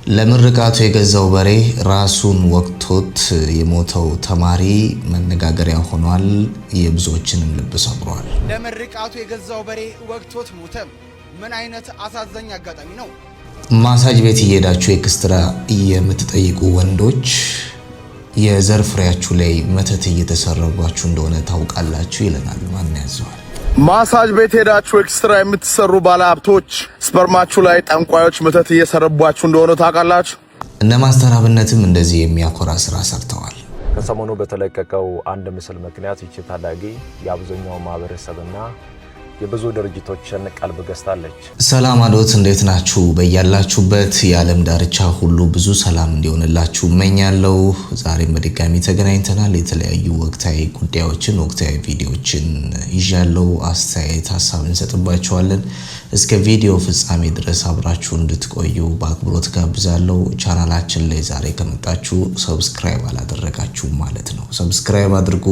ለምርቃቱ የገዛው በሬ ራሱን ወቅቶት የሞተው ተማሪ መነጋገሪያ ሆኗል። የብዙዎችንም ልብ ሰብሯል። ለምርቃቱ የገዛው በሬ ወቅቶት ሞተ። ምን አይነት አሳዛኝ አጋጣሚ ነው! ማሳጅ ቤት እየሄዳችሁ ኤክስትራ የምትጠይቁ ወንዶች የዘር ፍሬያችሁ ላይ መተት እየተሰረባችሁ እንደሆነ ታውቃላችሁ ይለናል። ማን ያዘዋል? ማሳጅ ቤት ሄዳችሁ ኤክስትራ የምትሰሩ ባለሀብቶች ስፐርማችሁ ላይ ጠንቋዮች መተት እየሰረቧችሁ እንደሆነ ታውቃላችሁ። እነ ማስተር አብነትም እንደዚህ የሚያኮራ ስራ ሰርተዋል። ከሰሞኑ በተለቀቀው አንድ ምስል ምክንያት ይቺ ታዳጊ የአብዛኛው ማህበረሰብና የብዙ ድርጅቶችን ቀልብ ገዝታለች። ሰላም አዶት፣ እንዴት ናችሁ? በያላችሁበት የዓለም ዳርቻ ሁሉ ብዙ ሰላም እንዲሆንላችሁ እመኛለሁ። ዛሬም በድጋሚ ተገናኝተናል። የተለያዩ ወቅታዊ ጉዳዮችን፣ ወቅታዊ ቪዲዮዎችን ይዣለሁ። አስተያየት፣ ሀሳብ እንሰጥባችኋለን። እስከ ቪዲዮ ፍጻሜ ድረስ አብራችሁ እንድትቆዩ በአክብሮት ጋብዛለሁ። ቻናላችን ላይ ዛሬ ከመጣችሁ ሰብስክራይብ አላደረጋችሁም ማለት ነው። ሰብስክራይብ አድርጉ።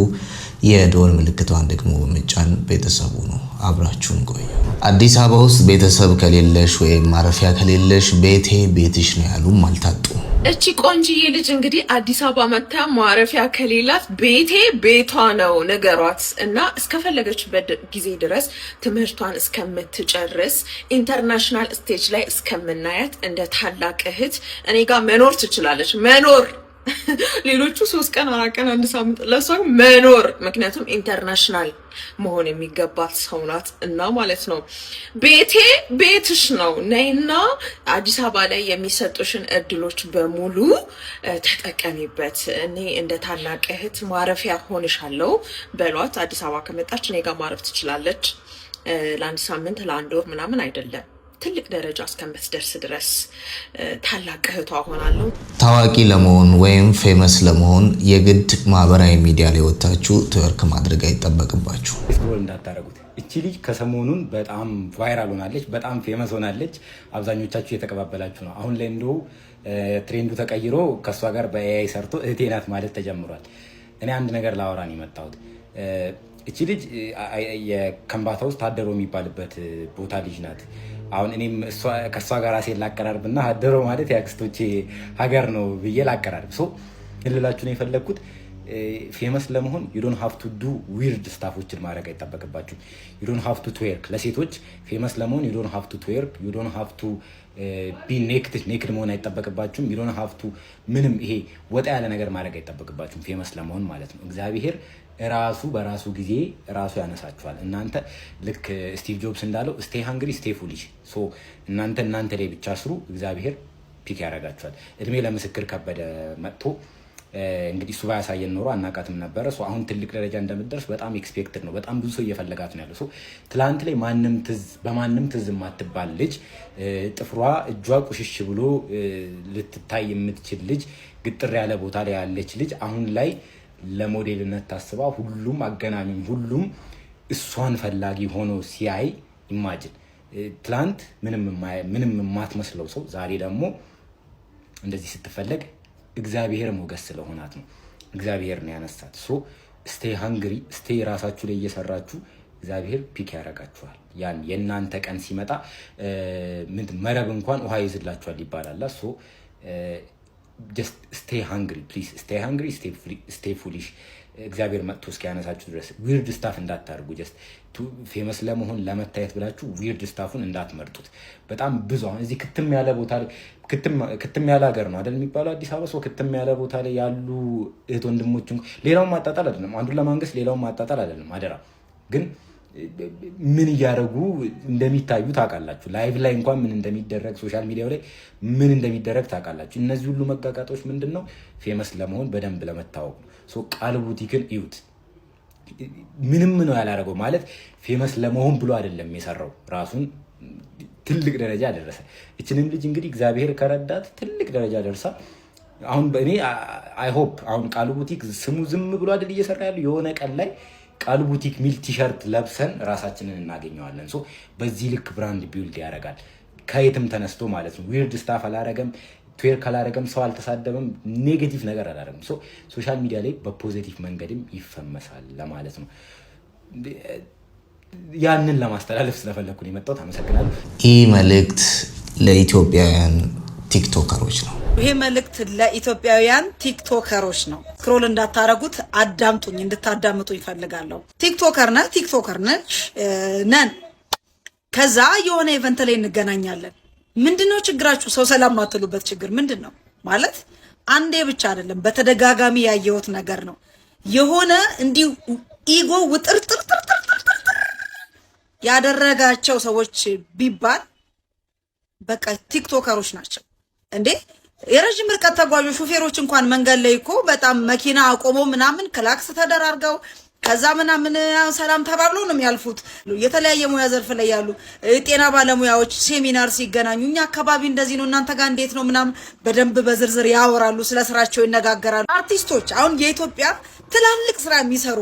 የደወል ምልክቷን ደግሞ በመጫን ቤተሰቡ ነው። አብራችሁን ቆዩ። አዲስ አበባ ውስጥ ቤተሰብ ከሌለሽ ወይም ማረፊያ ከሌለሽ ቤቴ ቤትሽ ነው ያሉም አልታጡ። እቺ ቆንጂዬ ልጅ እንግዲህ አዲስ አበባ መታ ማረፊያ ከሌላት ቤቴ ቤቷ ነው ነገሯት እና እስከፈለገችበት ጊዜ ድረስ ትምህርቷን እስከምትጨርስ ኢንተርናሽናል ስቴጅ ላይ እስከምናያት እንደ ታላቅ እህት እኔ ጋር መኖር ትችላለች። መኖር ሌሎቹ 3 ቀን 4 ቀን 1 ሳምንት ለሷ መኖር፣ ምክንያቱም ኢንተርናሽናል መሆን የሚገባት ሰው ናት እና ማለት ነው። ቤቴ ቤትሽ ነው ነይና አዲስ አበባ ላይ የሚሰጡሽን እድሎች በሙሉ ተጠቀሚበት። እኔ እንደ ታላቅ እህት ማረፊያ ሆንሻለሁ በሏት። አዲስ አበባ ከመጣች እኔ ጋር ማረፍ ትችላለች። ለ1 ሳምንት ለ1 ወር ምናምን አይደለም፣ ትልቅ ደረጃ እስከምትደርስ ድረስ ታላቅ እህቷ ሆናለሁ። ታዋቂ ለመሆን ወይም ፌመስ ለመሆን የግድ ማህበራዊ ሚዲያ ላይ ወጣችሁ ትወርክ ማድረግ አይጠበቅባችሁ። ስክሮል እንዳታረጉት። እቺ ልጅ ከሰሞኑን በጣም ቫይራል ሆናለች፣ በጣም ፌመስ ሆናለች። አብዛኞቻችሁ እየተቀባበላችሁ ነው። አሁን ላይ እንደው ትሬንዱ ተቀይሮ ከሷ ጋር በኤአይ ሰርቶ እህቴ ናት ማለት ተጀምሯል። እኔ አንድ ነገር ላወራን የመጣሁት እቺ ልጅ የከምባታ ውስጥ ታደሮ የሚባልበት ቦታ ልጅ ናት። አሁን እኔም ከሷ ጋር ራሴን ላቀራርብና ታደሮ ማለት የአክስቶቼ ሀገር ነው ብዬ ላቀራርብ። ልላችሁ ነው የፈለግኩት ፌመስ ለመሆን you don't have to do weird ስታፎችን ማድረግ አይጠበቅባችሁ። you don't have to twerk። ለሴቶች ፌመስ ለመሆን you don't have to twerk፣ you don't have to be naked መሆን አይጠበቅባችሁም። you don't have to ምንም ይሄ ወጣ ያለ ነገር ማድረግ አይጠበቅባችሁም ፌመስ ለመሆን ማለት ነው። እግዚአብሔር ራሱ በራሱ ጊዜ ራሱ ያነሳችኋል። እናንተ ልክ ስቲቭ ጆብስ እንዳለው stay hungry stay foolish። እናንተ ላይ ብቻ ስሩ፣ እግዚአብሔር ፒክ ያደርጋችኋል። እድሜ ለምስክር ከበደ መጥቶ እንግዲህ እሱ ባያሳየን ኖሮ አናቃትም ነበረ። አሁን ትልቅ ደረጃ እንደምትደርስ በጣም ኤክስፔክትድ ነው። በጣም ብዙ ሰው እየፈለጋት ነው ያለው። ትላንት ላይ በማንም ትዝ የማትባል ልጅ፣ ጥፍሯ እጇ ቁሽሽ ብሎ ልትታይ የምትችል ልጅ፣ ግጥር ያለ ቦታ ላይ ያለች ልጅ አሁን ላይ ለሞዴልነት ታስባ ሁሉም አገናኙ ሁሉም እሷን ፈላጊ ሆኖ ሲያይ ኢማጂን። ትላንት ምንም የማትመስለው ሰው ዛሬ ደግሞ እንደዚህ ስትፈለግ እግዚአብሔር ሞገስ ስለሆናት ነው። እግዚአብሔር ነው ያነሳት። ስቴይ ሃንግሪ ስቴይ ራሳችሁ ላይ እየሰራችሁ እግዚአብሔር ፒክ ያረጋችኋል። ያን የእናንተ ቀን ሲመጣ መረብ እንኳን ውሃ ይዝላችኋል ይባላል። just stay hungry please stay hungry stay foolish። እግዚአብሔር መጥቶ እስኪያነሳችሁ ድረስ ዊርድ ስታፍ እንዳታርጉ። just ፌመስ ለመሆን ለመታየት ብላችሁ ዊርድ ስታፉን እንዳትመርጡት። በጣም ብዙ አሁን እዚህ ክትም ያለ ቦታ ላይ ክትም ያለ ሀገር ነው አይደል የሚባለው አዲስ አበባ። ክትም ያለ ቦታ ላይ ያሉ እህት ወንድሞች ሌላውን ማጣጣል አይደለም፣ አንዱን ለማንገስ ሌላውን ማጣጣል አይደለም። አደራ ግን ምን እያደረጉ እንደሚታዩ ታውቃላችሁ። ላይቭ ላይ እንኳን ምን እንደሚደረግ ሶሻል ሚዲያው ላይ ምን እንደሚደረግ ታውቃላችሁ። እነዚህ ሁሉ መጋጋጦች ምንድነው? ፌመስ ለመሆን በደንብ ለመታወቅ ነው። ቃል ቡቲክን እዩት። ምንም ነው ያላረገው ማለት ፌመስ ለመሆን ብሎ አይደለም የሰራው፣ ራሱን ትልቅ ደረጃ ደረሰ። እችንም ልጅ እንግዲህ እግዚአብሔር ከረዳት ትልቅ ደረጃ ደርሳ አሁን እኔ አይ ሆፕ አሁን ቃል ቡቲክ ስሙ ዝም ብሎ አይደል እየሰራ ያለው፣ የሆነ ቀን ላይ ቃል ቡቲክ ሚል ቲሸርት ለብሰን ራሳችንን እናገኘዋለን። በዚህ ልክ ብራንድ ቢልድ ያደርጋል ከየትም ተነስቶ ማለት ነው። ዊርድ ስታፍ አላረገም፣ ትዌር ካላረገም፣ ሰው አልተሳደበም፣ ኔጌቲቭ ነገር አላረገም። ሶሻል ሚዲያ ላይ በፖዚቲቭ መንገድም ይፈመሳል ለማለት ነው። ያንን ለማስተላለፍ ስለፈለኩ ነው የመጣሁት። አመሰግናለሁ። ይህ መልእክት ለኢትዮጵያውያን ቲክቶከሮች ነው። ይሄ መልእክት ለኢትዮጵያውያን ቲክቶከሮች ነው። ስክሮል እንዳታረጉት አዳምጡኝ፣ እንድታዳምጡ ይፈልጋለሁ። ቲክቶከር ነች ነን። ከዛ የሆነ ኢቨንት ላይ እንገናኛለን። ምንድነው ችግራችሁ? ሰው ሰላም ማትሉበት ችግር ምንድነው? ማለት አንዴ ብቻ አይደለም፣ በተደጋጋሚ ያየሁት ነገር ነው። የሆነ እንዲህ ኢጎ ውጥርጥርጥርጥር ያደረጋቸው ሰዎች ቢባል በቃ ቲክቶከሮች ናቸው እንዴ። የረጅም ርቀት ተጓዦ ሹፌሮች እንኳን መንገድ ላይ እኮ በጣም መኪና አቆሞ ምናምን ክላክስ ተደራርገው ከዛ ምናምን ሰላም ተባብለው ነው የሚያልፉት። የተለያየ ሙያ ዘርፍ ላይ ያሉ ጤና ባለሙያዎች ሴሚናር ሲገናኙ እኛ አካባቢ እንደዚህ ነው እናንተ ጋር እንዴት ነው ምናምን በደንብ በዝርዝር ያወራሉ፣ ስለ ስራቸው ይነጋገራሉ። አርቲስቶች አሁን የኢትዮጵያ ትላልቅ ስራ የሚሰሩ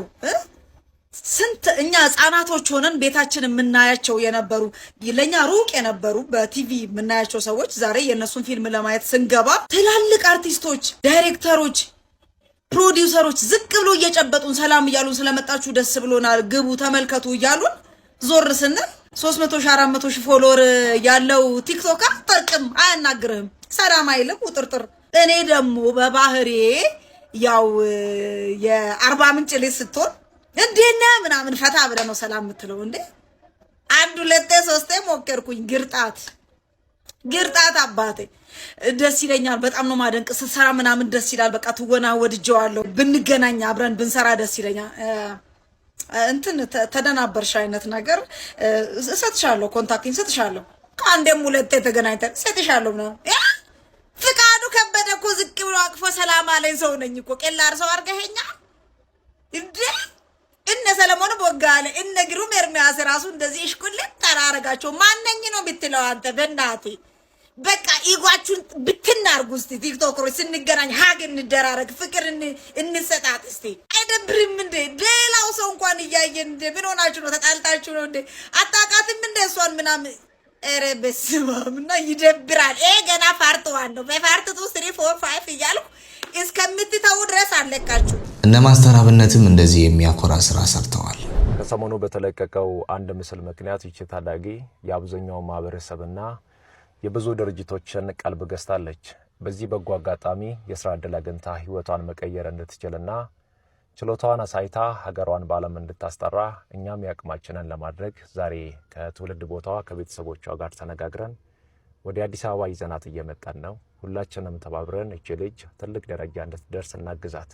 ስንት እኛ ህፃናቶች ሆነን ቤታችን የምናያቸው የነበሩ ለኛ ሩቅ የነበሩ በቲቪ የምናያቸው ሰዎች ዛሬ የነሱን ፊልም ለማየት ስንገባ ትላልቅ አርቲስቶች፣ ዳይሬክተሮች፣ ፕሮዲውሰሮች ዝቅ ብሎ እየጨበጡን ሰላም እያሉን ስለመጣችሁ ደስ ብሎናል፣ ግቡ ተመልከቱ እያሉን ዞር ስንል 300 ሺህ 400 ሺህ ፎሎወር ያለው ቲክቶከር ጠቅም አያናግርህም፣ ሰላም አይልም፣ ውጥርጥር። እኔ ደግሞ በባህሬ ያው የአርባ ምንጭ ልጅ ስትሆን እንዴና ምናምን ፈታ ብለ ነው ሰላም የምትለው እንዴ። አንድ ሁለቴ ሶስቴ ሞከርኩኝ። ግርጣት አባቴ ደስ ይለኛል። በጣም ነው ማደንቅ። ስትሰራ ምናምን ደስ ይላል። በቃ ትወና ወድጀዋለሁ። ብንገናኝ አብረን ብንሰራ ደስ ይለኛል። እንትን ተደናበርሽ አይነት ነገር እሰጥሻለሁ፣ ኮንታክቲንግ እሰጥሻለሁ። ከአንዴም ሁለቴ ተገናኝተን እሰጥሻለሁ ነው። ፍቃዱ ከበደ እኮ ዝቅ ብሎ አቅፎ ሰላም አለኝ ሰው ነኝ እኮ ቄላር ሰው አርገኸኛል እንዴ። እነ ሰለሞን ቦጋለ እነ ግሩም ኤርሚያስ ራሱ እንደዚህ እሽኩልት ተራረጋቸው። ማንነኝ ነው ብትለው አንተ በእናቴ በቃ ኢጓችሁን ብትናርጉ እስቲ ቲክቶከሮች ስንገናኝ ሀግ እንደራረግ፣ ፍቅር እንሰጣት እስቲ። አይደብርም እንዴ? ሌላው ሰው እንኳን እያየን እንዴ ምን ሆናችሁ ነው? ተጣልታችሁ ነው እንዴ? አጣቃትም እንደ እሷን ምናምን። ኧረ በስመ አብ እና ይደብራል። ገና ፓርት 1 ነው። በፓርት 2 3 4 5 እያልኩ እስከምትተው ድረስ አለቃችሁ። እነ ማስተር አብነትም እንደዚህ የሚያኮራ ስራ ሰርተዋል። ከሰሞኑ በተለቀቀው አንድ ምስል ምክንያት ይቺ ታዳጊ የአብዛኛው ማህበረሰብና የብዙ ድርጅቶችን ቀልብ ገዝታለች። በዚህ በጎ አጋጣሚ የስራ ዕድል አግኝታ ህይወቷን መቀየር እንድትችልና ችሎታዋን አሳይታ ሀገሯን በዓለም እንድታስጠራ እኛም ያቅማችንን ለማድረግ ዛሬ ከትውልድ ቦታዋ ከቤተሰቦቿ ጋር ተነጋግረን ወደ አዲስ አበባ ይዘናት እየመጣን ነው። ሁላችንም ተባብረን እቺ ልጅ ትልቅ ደረጃ እንድትደርስ እናግዛት።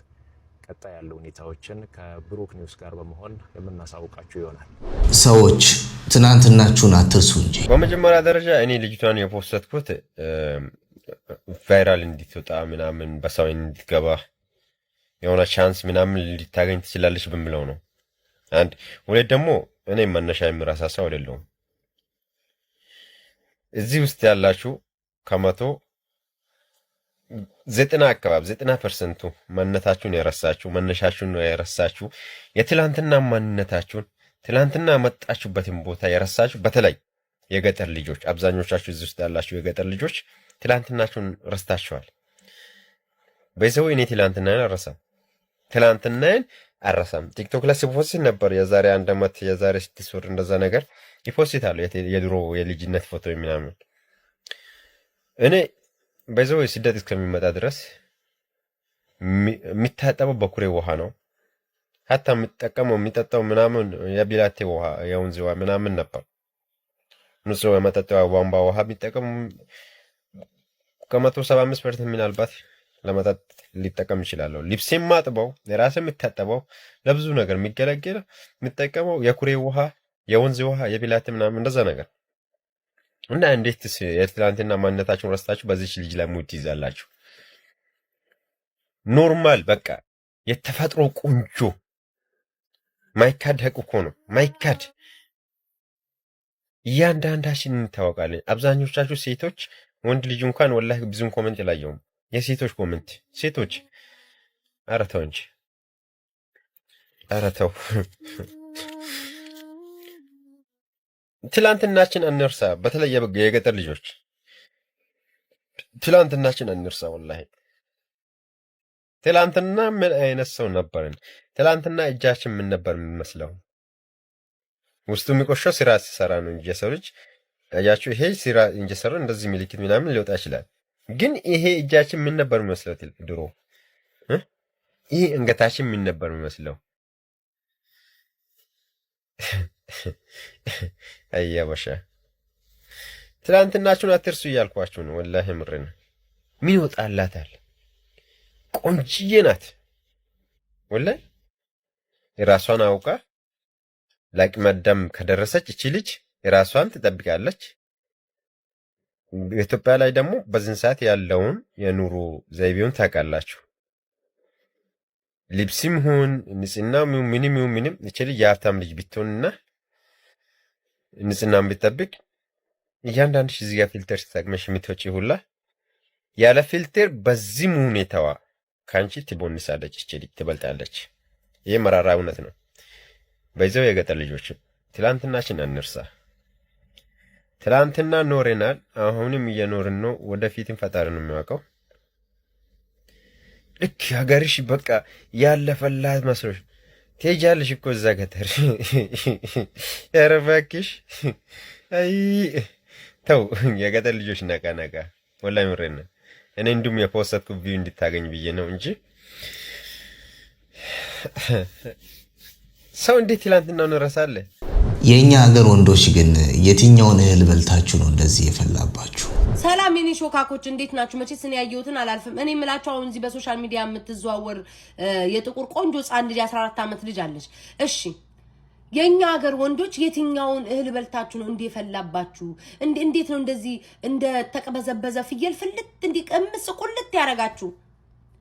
ቀጣይ ያሉ ሁኔታዎችን ከብሩክ ኒውስ ጋር በመሆን የምናሳውቃችሁ ይሆናል። ሰዎች ትናንትናችሁን አትርሱ እንጂ። በመጀመሪያ ደረጃ እኔ ልጅቷን የፖስተትኩት ቫይራል እንድትወጣ ምናምን በሰው እንድትገባ የሆነ ቻንስ ምናምን ልታገኝ ትችላለች በሚለው ነው። አንድ ሁለት ደግሞ እኔ መነሻ የምራሳ ሰው አይደለሁም። እዚህ ውስጥ ያላችሁ ከመቶ 90 አካባቢ 90% ማንነታችሁን የረሳችሁ መነሻችሁን የረሳችሁ የትላንትና ማንነታችሁን ትላንትና መጣችሁበትን ቦታ የረሳችሁ በተለይ የገጠር ልጆች አብዛኞቻችሁ እዚህ ውስጥ ያላችሁ የገጠር ልጆች ትላንትናችሁን ረስታችኋል። በዛው እኔ ትላንትናን አረሳም ቲክቶክ ላይ ሲፖስት ነበር የዛሬ 1 ዓመት የዛሬ 6 ወር እንደዛ ነገር ይፖስታሉ የድሮ የልጅነት ፎቶ ምናምን። እኔ በዛው ስደት እስከሚመጣ ድረስ የሚታጠበው በኩሬ ውሃ ነው። ሀታ የሚጠቀመው የሚጠጣው ምናምን የቢላቴ ውሃ የወንዝ ውሃ ምናምን ነበር። ንጹህ የመጠጥ ቧንቧ ውሃ የሚጠቀሙ ከ175% ምናልባት ለመጠጥ ሊጠቀም ይችላል። ልብሴን ማጥበው የራሴ የሚታጠበው ለብዙ ነገር የሚገለገለው የሚጠቀመው የኩሬ ውሃ የወንዝ ውሃ የቢላቴ ምናምን እንደዛ ነገር እና እንዴት የትላንትና ማንነታችሁን ረስታችሁ በዚህ ልጅ ላይ ሙድ ይዛላችሁ? ኖርማል በቃ የተፈጥሮ ቆንጆ ማይካድ ሀቅ እኮ ነው። ማይካድ እያንዳንዳችን እንታወቃለን። አብዛኞቻችሁ ሴቶች ወንድ ልጅ እንኳን ወላሂ ብዙም ኮሜንት የላየውም። የሴቶች ኮሜንት ሴቶች ኧረ ተው እንጂ ኧረ ተው። ትላንትናችን አንርሳ። በተለይ የገጠር ልጆች ትላንትናችን አንርሳ። ወላሂ ትላንትና ምን አይነት ሰው ነበርን? ትላንትና እጃችን ምን ነበር የሚመስለው? ውስጡ የሚቆሸው ስራ ሲሰራ ነው እንጂ የሰው ልጅ አያችሁ፣ ይሄ ስራ እንጂ ሰራ እንደዚህ ምልክት ምናምን ሊወጣ ይችላል። ግን ይሄ እጃችን ምን ነበር መስለው ድሮ ይሄ እንገታችን ምን ነበር መስለው አያበሻ ትላንትናችሁን አትርሱ እያልኳችሁ ነው ወላሂ ምርነ ምን ይወጣላታል ቆንጂዬ ናት ወላሂ የራሷን አውቃ ለአቅመ አዳም ከደረሰች እቺ ልጅ የራሷን ትጠብቃለች በኢትዮጵያ ላይ ደግሞ በዚህ ሰዓት ያለውን የኑሮ ዘይቤውን ታውቃላችሁ ልብስም ሆን ንጽህናው ምንም እቺ ልጅ የሀብታም ልጅ ብትሆንና ንጽህናን ብትጠብቅ እያንዳንድሽ እዚህ ጋር ፊልተር ተጠቅመሽ የምትወጪ ሁላ ያለ ፊልተር በዚህ ሁኔታዋ ካንቺ ትቦንሳለች እቺ ልጅ ትበልጣለች ይሄ መራራ እውነት ነው በዛው የገጠር ልጆች ትላንትናችን አንርሳ ትላንትና ኖረናል አሁንም እየኖርን ነው ወደፊትም ፈጣሪ ነው የሚያውቀው ልክ ሀገርሽ በቃ ያለፈላት መስሎሽ ትሄጃለሽ እኮ እዛ ገጠር ኧረ እባክሽ አይ ተው የገጠር ልጆች ነቃ ወላሂ ምሬን እኔ እንዲሁም የፖስተትኩ ቪው እንድታገኝ ብዬ ነው እንጂ ሰው እንዴት ትላንትና ነረሳለ የኛ ሀገር ወንዶች ግን የትኛውን እህል በልታችሁ ነው እንደዚህ የፈላባችሁ? ሰላም የኔ ሾካኮች እንዴት ናችሁ? መቼስ እኔ ያየሁትን አላልፍም። እኔ የምላችሁ አሁን እዚህ በሶሻል ሚዲያ የምትዘዋወር የጥቁር ቆንጆ ህጻን ልጅ 14 ዓመት ልጅ አለች። እሺ የኛ ሀገር ወንዶች የትኛውን እህል በልታችሁ ነው እንዴ ፈላባችሁ? እንዴት ነው እንደዚህ እንደ ተቀበዘበዘ ፍየል ፍልጥ እንዲ ቀምስ ቁልጥ ያረጋችሁ?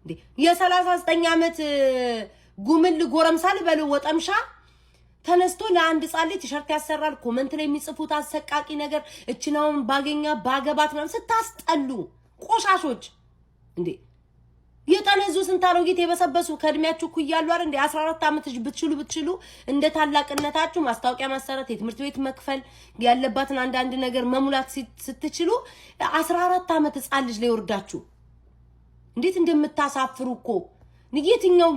እንዴ የ39 ዓመት ጉምል ጎረምሳል በለው ወጠምሻ ተነስቶ ለአንድ ጻል ቲሸርት ያሰራል ኮሜንት ላይ የሚጽፉት አሰቃቂ ነገር እችናውን ባገኛ ባገባት ነው ስታስጠሉ ቆሻሾች እንዴ የጠነዙ ስንታሮጊት የበሰበሱ ከእድሜያችሁ ኩያሉ አይደል እንዴ 14 ዓመት ልጅ ብትችሉ እንደ ታላቅነታችሁ ማስታወቂያ ማሰራት የትምህርት ቤት መክፈል ያለባትን አንድ ነገር መሙላት ስትችሉ 14 ዓመት ጻል ልጅ ላይ ወርዳችሁ እንዴት እንደምታሳፍሩ እኮ ንየትኛው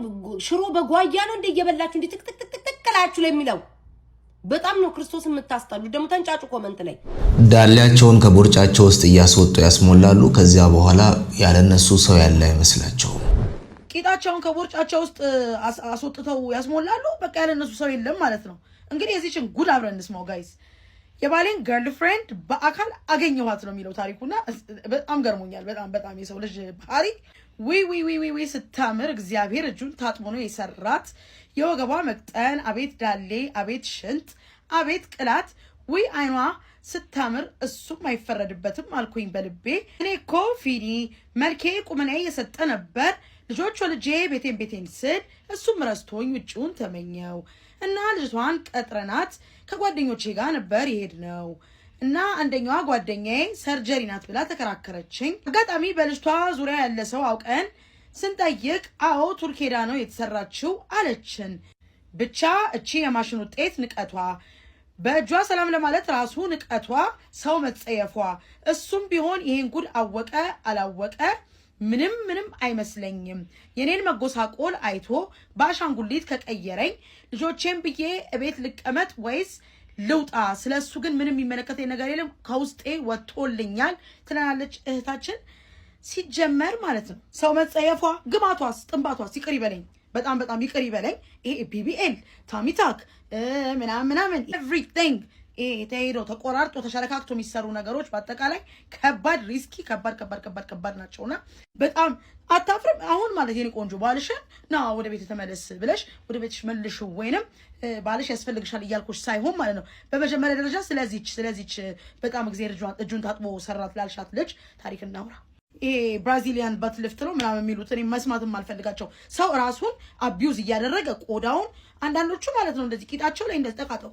ሽሮ በጓያ ነው እንደ እየበላችሁ እንዴ ትክክላችሁ ለሚለው በጣም ነው ክርስቶስ የምታስጣሉ ደሞ ተንጫጩ ኮሜንት ላይ ዳሊያቸውን ከቦርጫቸው ውስጥ ያስወጡ ያስሞላሉ ከዚያ በኋላ ያለነሱ ሰው ያለ አይመስላቸው ቂጣቸውን ከቦርጫቸው ውስጥ አስወጥተው ያስሞላሉ በቃ ያለነሱ ሰው የለም ማለት ነው እንግዲህ እዚህችን ጉድ አብረን እንስማው ጋይስ የባሌን ገርልፍሬንድ በአካል አገኘኋት ነው የሚለው ታሪኩና በጣም ገርሞኛል በጣም የሰው ልጅ ባህሪ ዊ ስታምር እግዚአብሔር እጁን ታጥቦ ነው የሰራት የወገቧ መቅጠን አቤት ዳሌ አቤት ሽንጥ አቤት ቅላት አይኗ ስታምር እሱም አይፈረድበትም አልኩኝ በልቤ እኔ እኮ ፊኒ መልኬ ቁመኔ የሰጠ ነበር ልጆች ወልጄ ቤቴን ስል እሱም ረስቶኝ ውጪውን ተመኘው እና ልጅቷን ቀጥረናት ከጓደኞቼ ጋር ነበር ይሄድነው እና አንደኛዋ ጓደኛዬ ሰርጀሪ ናት ብላ ተከራከረችኝ አጋጣሚ በልጅቷ ዙሪያ ያለ ሰው አውቀን ስንጠይቅ አዎ ቱርኬዳ ነው የተሰራችው አለችን ብቻ እቺ የማሽን ውጤት ንቀቷ በእጇ ሰላም ለማለት ራሱ ንቀቷ ሰው መጸየፏ እሱም ቢሆን ይሄን ጉድ አወቀ አላወቀ ምንም አይመስለኝም የኔን መጎሳቆል አይቶ ባሻንጉሊት ከቀየረኝ ልጆቼን ብዬ እቤት ልቀመጥ ወይስ ልውጣ ስለሱ ግን ምንም የሚመለከተኝ ነገር የለም ከውስጤ ወጥቶልኛል ትላለች እህታችን ሲጀመር ማለት ነው ሰው መጸየፏ ግማቷስ ጥንባቷስ ይቅር ይበለኝ በጣም ይቅር ይበለኝ ይሄ ቢቢኤል ታሚታክ ምናምን ኤቭሪቲንግ ተሄዶ ተቆራርጦ ተሸረካክቶ የሚሰሩ ነገሮች በአጠቃላይ ከባድ ሪስኪ ከባድ ናቸውና በጣም አታፍርም አሁን ማለት የኔ ቆንጆ ባልሽን ና ወደ ቤት ተመለስ ብለሽ ወደ ቤትሽ መልሹ ወይንም ባልሽ ያስፈልግሻል እያልኩሽ ሳይሆን ማለት ነው በመጀመሪያ ደረጃ ስለዚህች በጣም እግዚአብሔር እጁን ታጥቦ ሰራት ላልሻት ልጅ ታሪክ እናውራ ብራዚሊያን ባት ሊፍት ነው ምናምን የሚሉት እኔ መስማትም አልፈልጋቸው ሰው ራሱን አቢዩዝ እያደረገ ቆዳውን አንዳንዶቹ ማለት ነው እንደዚህ ቂጣቸው ላይ እንደዚህ ተቃጠቁ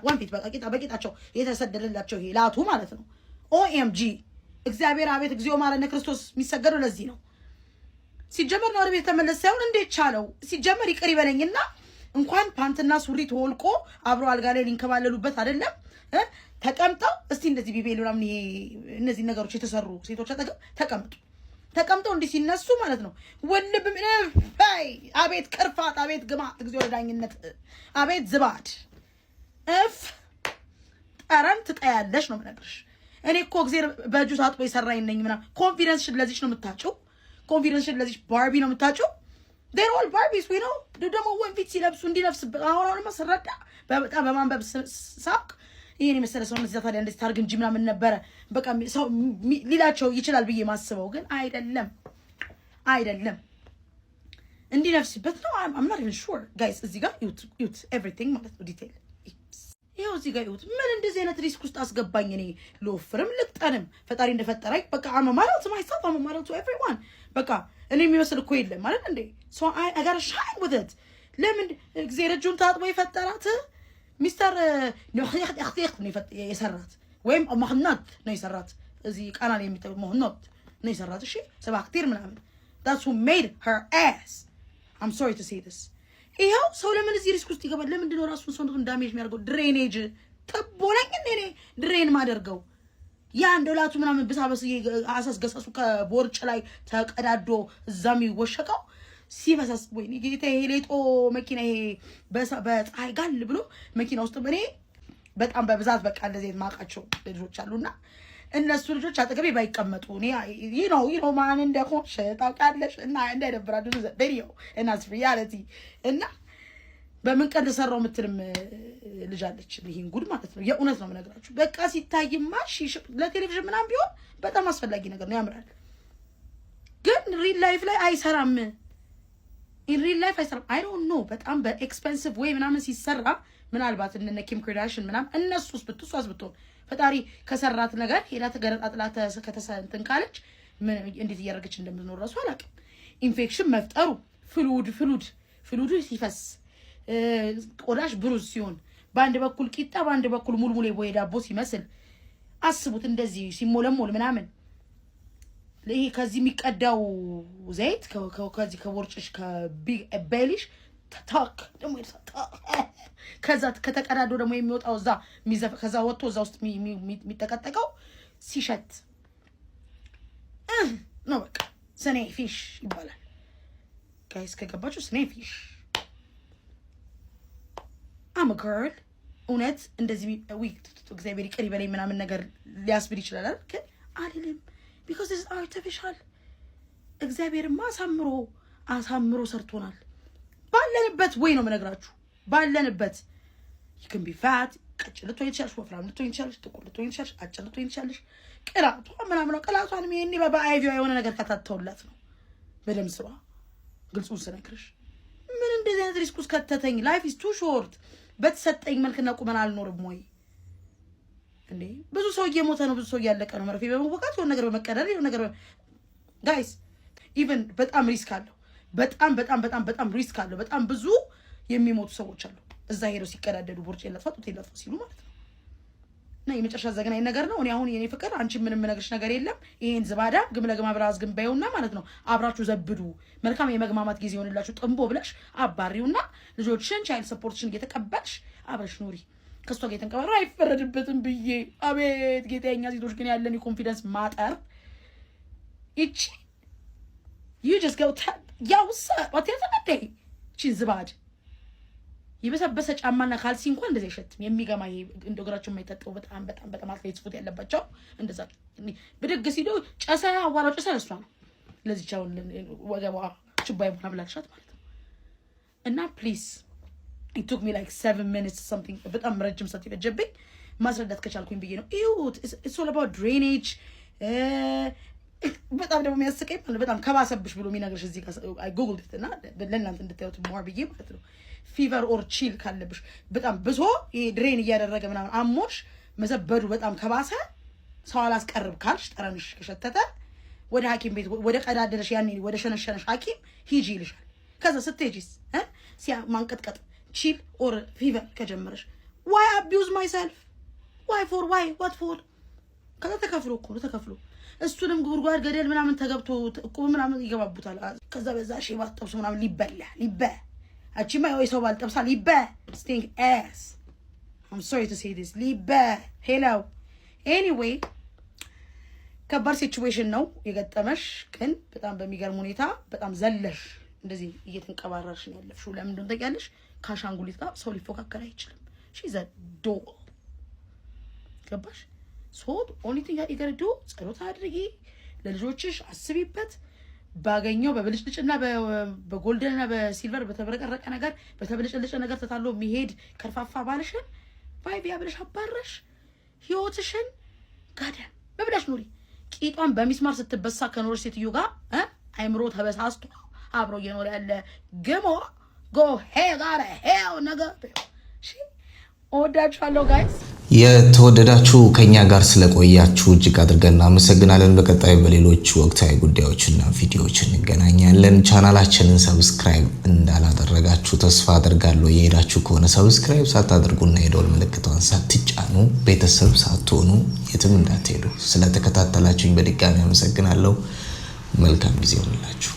ወንፊት በቃ በቂጣቸው የተሰደደላቸው ይሄ ላቱ ማለት ነው ኦኤምጂ እግዚአብሔር አቤት እግዚኦ ማረነ ክርስቶስ የሚሰገደው ለዚህ ነው ሲጀመር ነው ወደ ቤት ተመለስ ሳይሆን እንዴት ቻለው ሲጀመር ይቅር ይበለኝና እንኳን ፓንትና ሱሪ ተወልቆ አብሮ አልጋ ላይ ሊንከባለሉበት አይደለም ተቀምጠው እስቲ እንደዚህ ቢቤሉ ምናምን ይሄ እነዚህ ነገሮች የተሰሩ ሴቶች ተቀምጠው እንዲህ ሲነሱ ማለት ነው ወልብ ባይ አቤት ቅርፋት አቤት ግማት እግዚኦ ዳኝነት አቤት ዝባድ ጠረን ትጠያለሽ ነው የምነግርሽ እኔ እኮ እግዚአብሔር በእጁ ታጥቦ የሰራኝ ነኝ ምናምን። ኮንፊደንስሽን ለዚች ነው የምታጭው። ኮንፊደንስሽን ለዚች ባርቢ ነው የምታጭው። they're all Barbies we know ደግሞ ወንፊት ሲለብሱ እንዲነፍስበት አሁንማ ስረዳ በጣም በማንበብ ሳቅ ይሄን የመሰለ ሰው እንደዛ ታዲያ እንደዚህ ታርግ እንጂ ምናምን ነበረ በቃ ሰው ሊላቸው ይችላል ብዬ ማስበው ግን አይደለም እንዲነፍስበት ነው። I'm not even sure guys እዚህ ጋር ዩት everything ማለት ነው ዲቴል ይሄው እዚህ ጋር ዩት ምን እንደዚህ አይነት ሪስክ ውስጥ አስገባኝ እኔ ልወፍርም ልቅጠንም ፈጣሪ እንደፈጠረኝ በቃ አመማራው myself አመማራው to everyone በቃ እኔ የሚመስል እኮ የለም ማለት እንዴ so I got to shine with it ለምን እግዚአብሔር እጁን ታጥቦ የፈጠራት ሚስተር ነኽቲኽ ነው የሰራት ወይም መህናት ነው የሰራት እዚህ ቃናል የሚጠው መህናት ነው የሰራት እሺ ሰባክቲር ምናምን that's who made her ass I'm sorry to say this ይሄው ሰው ለምን እዚህ ሪስክ ውስጥ ይገባል ለምን እንደው ራሱን ሰውነቱን ዳሜጅ የሚያደርገው ድሬኔጅ ተቦለኝ እኔ ድሬን ማደርገው ያ እንደላቱ ምናምን በሳበስ አሳስገሰሱ ከቦርጭ ላይ ተቀዳዶ እዛም ይወሸቀው ሲበሳስ ወይኔ ጌታ ይሄ ሌጦ መኪና ይሄ በፀሐይ ጋል ብሎ መኪና ውስጥ እኔ በጣም በብዛት በቃ እንደዚህ ማቃቸው ልጆች አሉና እነሱ ልጆች አጠገቤ ባይቀመጡ እኔ you know ማን እንደሆንሽ ታውቂያለሽ እና እንደደብራችሁ ቪዲዮ እና ሪያሊቲ እና በምን ቀን ተሰራው ምትልም ልጅ አለች ይሄን ጉድ ማለት ነው የእውነት ነው የምነግራችሁ በቃ ሲታይማ ለቴሌቪዥን ምናምን ቢሆን በጣም አስፈላጊ ነገር ነው ያምራል ግን ሪል ላይፍ ላይ አይሰራም in real life አይሰራም I don't know በጣም በኤክስፔንሲቭ ዌይ ምናምን ሲሰራ ምናልባት እነ ኪም ካርዳሽን ምናምን እነሱስ ብትሷስ ብትሆን ፈጣሪ ከሰራት ነገር ሄዳ ተገረጣጥላ ከተሰንተን ካለች ምን እንዴት እያደረገች እንደምትኖር ራሱ አላውቅም ኢንፌክሽን መፍጠሩ ፍሉድ ሲፈስ ቆዳሽ ብሩዝ ሲሆን በአንድ በኩል ቂጣ በአንድ በኩል ሙልሙሌ ወይ ዳቦ ሲመስል አስቡት እንደዚህ ሲሞለሞል ምናምን ለይ ከዚህ የሚቀዳው ዘይት ከዚህ ከወርጭሽ ከቢግ ቤሊሽ ታክ ደሞ ይርሳታ ከዛ ከተቀዳዶ ደሞ የሚወጣው እዛ ሚዘፍ ከዛ ወጥቶ እዛ ውስጥ የሚጠቀጠቀው ሲሸት ነው በቃ ስኔ ፊሽ ይባላል ጋይስ ከገባችሁ ስኔ ፊሽ I'm a girl እውነት እንደዚህ እግዚአብሔር ይቅር ይበለኝ ምናምን ነገር ሊያስብል ይችላል ግን አይደለም because this is artificial እግዚአብሔርማ አሳምሮ ሰርቶናል ባለንበት ወይ ነው መነግራችሁ ባለንበት you can be fat ቀጭልቶ ይቻልሽ ወፍራም ልቶ ይቻልሽ ጥቁርቶ ይቻልሽ አጭልቶ ይቻልሽ ቅላቷ ምናምን ነው ቅላቷን ምን በአይቪው የሆነ ነገር ከታተውላት ነው በደም ስሯ ግልጹን ስነክርሽ ምን እንደዚህ አይነት ሪስክ ውስጥ ከተተኝ life is too short በተሰጠኝ መልክና ቁመና አልኖርም ወይ እንዴ ብዙ ሰው እየሞተ ነው ብዙ ሰው ያለቀ ነው መርፌ በመወቃት የሆነ ነገር በመቀደር የሆነ ነገር ጋይስ ኢቭን በጣም ሪስክ አለው በጣም ሪስክ አለው በጣም ብዙ የሚሞቱ ሰዎች አሉ እዛ ሄደው ሲቀዳደዱ ቦርጭ የለፋጡት ሲሉ ማለት ነው እና የመጨረሻ ዘገናኝ ነገር ነው እኔ አሁን የኔ ፍቅር አንቺ ምንም ነገርሽ ነገር የለም ይሄን ዝባዳ ግምለግማ ብራዝ ግምባዩና ማለት ነው አብራችሁ ዘብዱ መልካም የመግማማት ጊዜ ይሆንላችሁ ጥንቦ ብለሽ አባሪውና ልጆችሽን ቻይልድ ሰፖርትሽን እየተቀበልሽ አብረሽ ኑሪ ከሷ ጋር የተንቀባራ አይፈረድበትም ብዬ አቤት ጌታኛ ሴቶች ግን ያለን የኮንፊደንስ ማጠር እቺ you just go ያውሳ ወጥተህ እቺ ዝባድ ይበሰበሰ ጫማና ካልሲ እንኳን እንደዚህ አይሸትም የሚገማ ይሄ እንደግራቸው የማይጠጣው በጣም አትሌት ፉት ያለባቸው እንደዛ ብድግ ሲሉ ጨሰ አዋራው ጨሰ ለሷ ነው ለዚህ ቻው ወገባ ችባይ ቡና ብላሻት ማለት ነው እና ፕሊዝ it took me like 7 minutes something በጣም ረጅም ሰዓት ይፈጀብኝ ማስረዳት ከቻልኩኝ ብዬ ነው it's all about drainage በጣም ደግሞ የሚያስቀኝ ማለት በጣም ከባሰብሽ ብሎ የሚነግርሽ እዚህ ጋር I googled it እና ለእናንተ እንድታዩት more ብዬ ማለት ነው ፊቨር ኦር ቺል ካለብሽ በጣም ብዙ ይሄ ድሬን እያደረገ ምናምን አሞሽ መዘበዱ በጣም ከባሰ ሰው አላስቀርብ ካልሽ ጠረንሽ ከሸተተ ወደ ሐኪም ቤት ወደ ቀዳደረሽ ያኔ ወደ ሸነሸነሽ ሐኪም ሂጂ ይልሻል ከዛ ስትሄጂስ ሲያ ማንቀጥቀጥ ቺል ኦር ፊቨር ከጀመረሽ why abuse myself what for ከዛ ተከፍሎ እሱንም ጉርጓድ ገደል ምናምን ተገብቶ እቁብ ምናምን ይገባቡታል ከዛ በዛ ሺባት ጠብሶ ምናምን ሊበ አቺማ የሰው ባልጠብሳ ሊበ stink ass I'm sorry to say this ሊበ hello anyway ከባድ ሲቹዌሽን ነው የገጠመሽ ግን በጣም በሚገርም ሁኔታ በጣም ዘለሽ እንደዚህ እየተንቀባረርሽ ነው ያለፍሽው ለምን እንደሆነ ታውቂያለሽ ካሻንጉሊት ጋር ሰው ሊፎካከር አይችልም she's a doll ገባሽ ሶ ኦንሊ ቲንግ you gotta do ጸሎት አድርጊ ለልጆችሽ አስቢበት ባገኘው በብልጭልጭና በጎልደንና በሲልቨር በተበረቀረቀ ነገር በተብልጭልጭ ነገር ተታሎ የሚሄድ ከርፋፋ ባልሽን ባይ ቢያብልሽ አባረሽ ህይወትሽን ጋዳ በብላሽ ኑሪ ቂጧን በሚስማር ስትበሳ ከኖርሽ ሴትዮ ጋር አይምሮ ተበሳስቶ አብሮ እየኖረ ያለ ግሞ go hey got a hell nigga እሺ ወዳችኋለሁ ጋይስ የተወደዳችሁ ከኛ ጋር ስለቆያችሁ እጅግ አድርገን እናመሰግናለን በቀጣይ በሌሎች ወቅታዊ ጉዳዮችና ቪዲዮዎች እንገናኛለን ቻናላችንን ሰብስክራይብ እንዳላደረጋችሁ ተስፋ አደርጋለሁ የሄዳችሁ ከሆነ ሰብስክራይብ ሳታደርጉና የደወል ምልክቷን ሳትጫኑ ቤተሰብ ሳትሆኑ የትም እንዳትሄዱ ስለተከታተላችሁኝ በድጋሚ አመሰግናለሁ መልካም ጊዜ ይሁንላችሁ